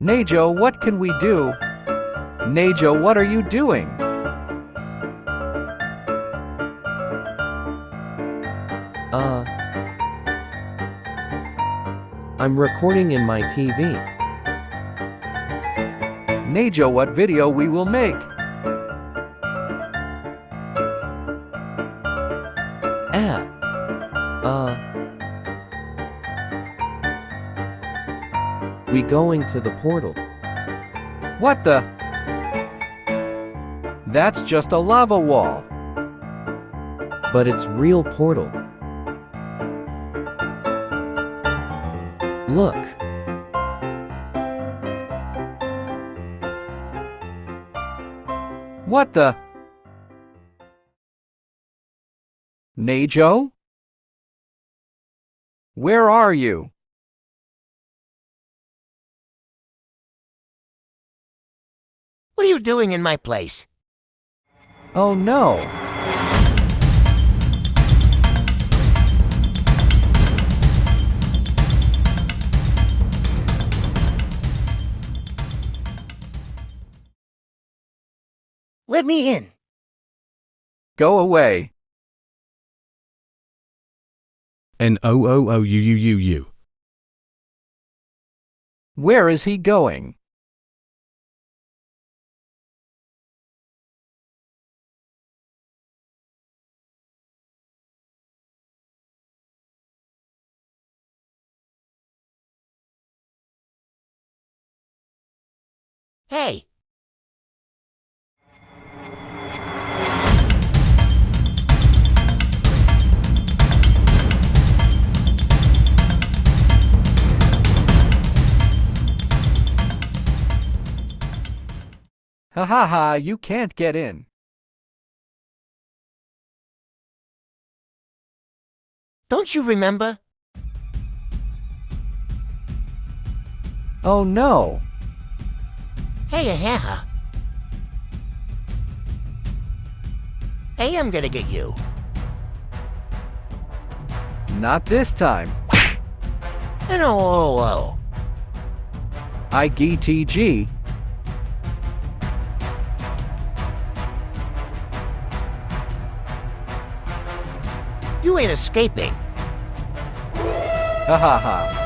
Nejo, what can we do? Nejo, what are you doing? I'm recording in my TV. Nejo, what video we will make? We going to the portal. What the? That's just a lava wall. But it's real portal. Look. What the? Nejo? Where are you? What are you doing in my place? Oh no! Let me in. Go away. NOOOUUUU. Where is he going? Hey! Ha ha ha, you can't get in. Don't you remember? Oh no! Hey, Hey, I'm gonna get you. Not this time. NOOO. IGTG. You ain't escaping. Ha ha ha.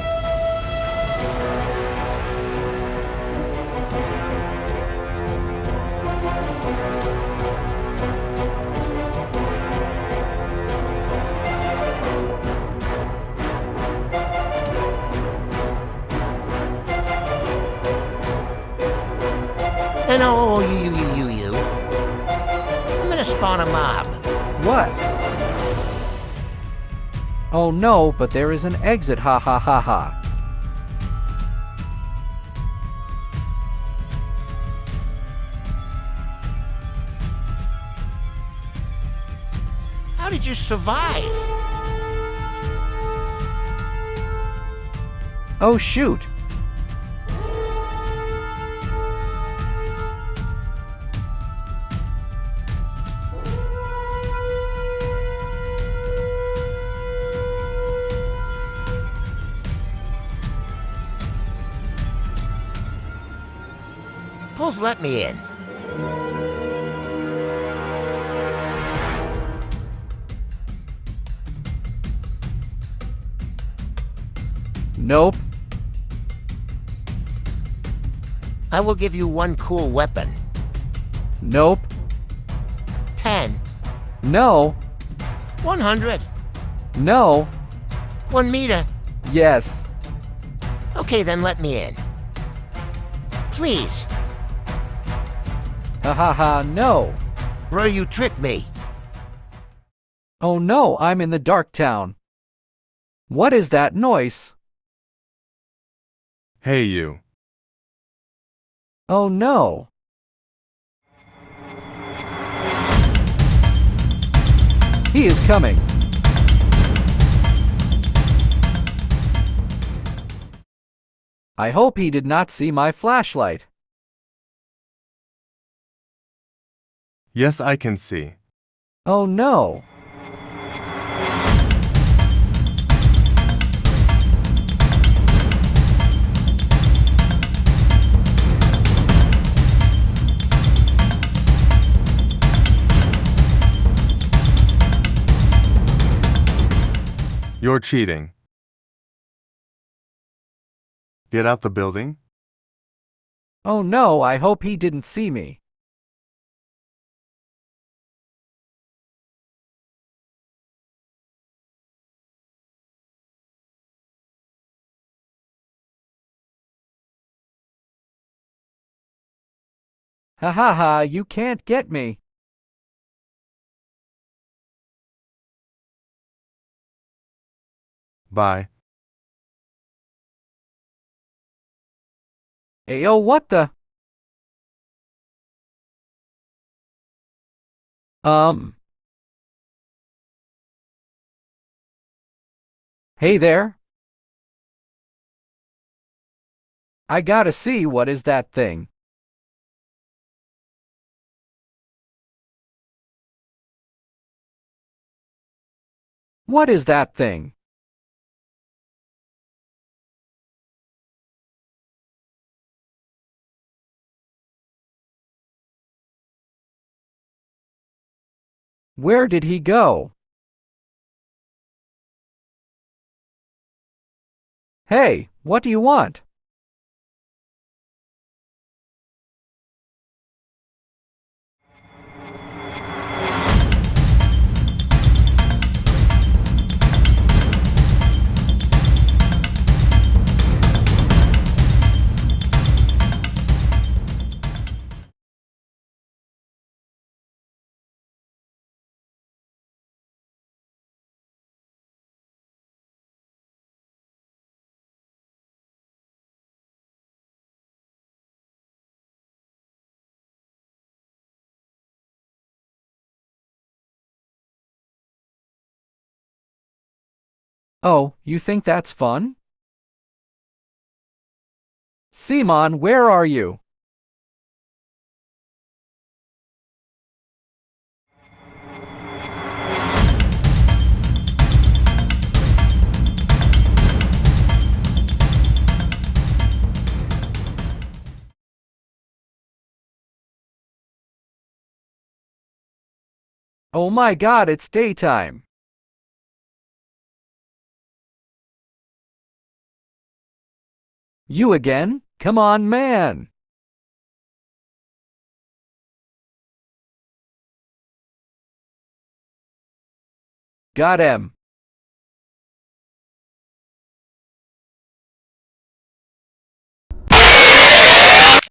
NOOUUUU. I'm gonna spawn a mob. What? Oh no, but there is an exit, ha ha ha ha. How did you survive? Oh shoot. Pulls let me in. Nope. I will give you one cool weapon. Nope. 10. No. 100. No. 1 meter. Yes. Okay, then let me in. Please. Ha ha ha, no. Bro, you tricked me. Oh no, I'm in the dark town. What is that noise? Hey you. Oh no. He is coming. I hope he did not see my flashlight. Yes, I can see. Oh no. You're cheating. Get out the building. Oh no, I hope he didn't see me. Ha ha ha, you can't get me. Bye. Ayo, what the? Hey there. I gotta see what is that thing. What is that thing? Where did he go? Hey, what do you want? Oh, you think that's fun? Simon, where are you? Oh my God, it's daytime. You again? Come on, man. Got him.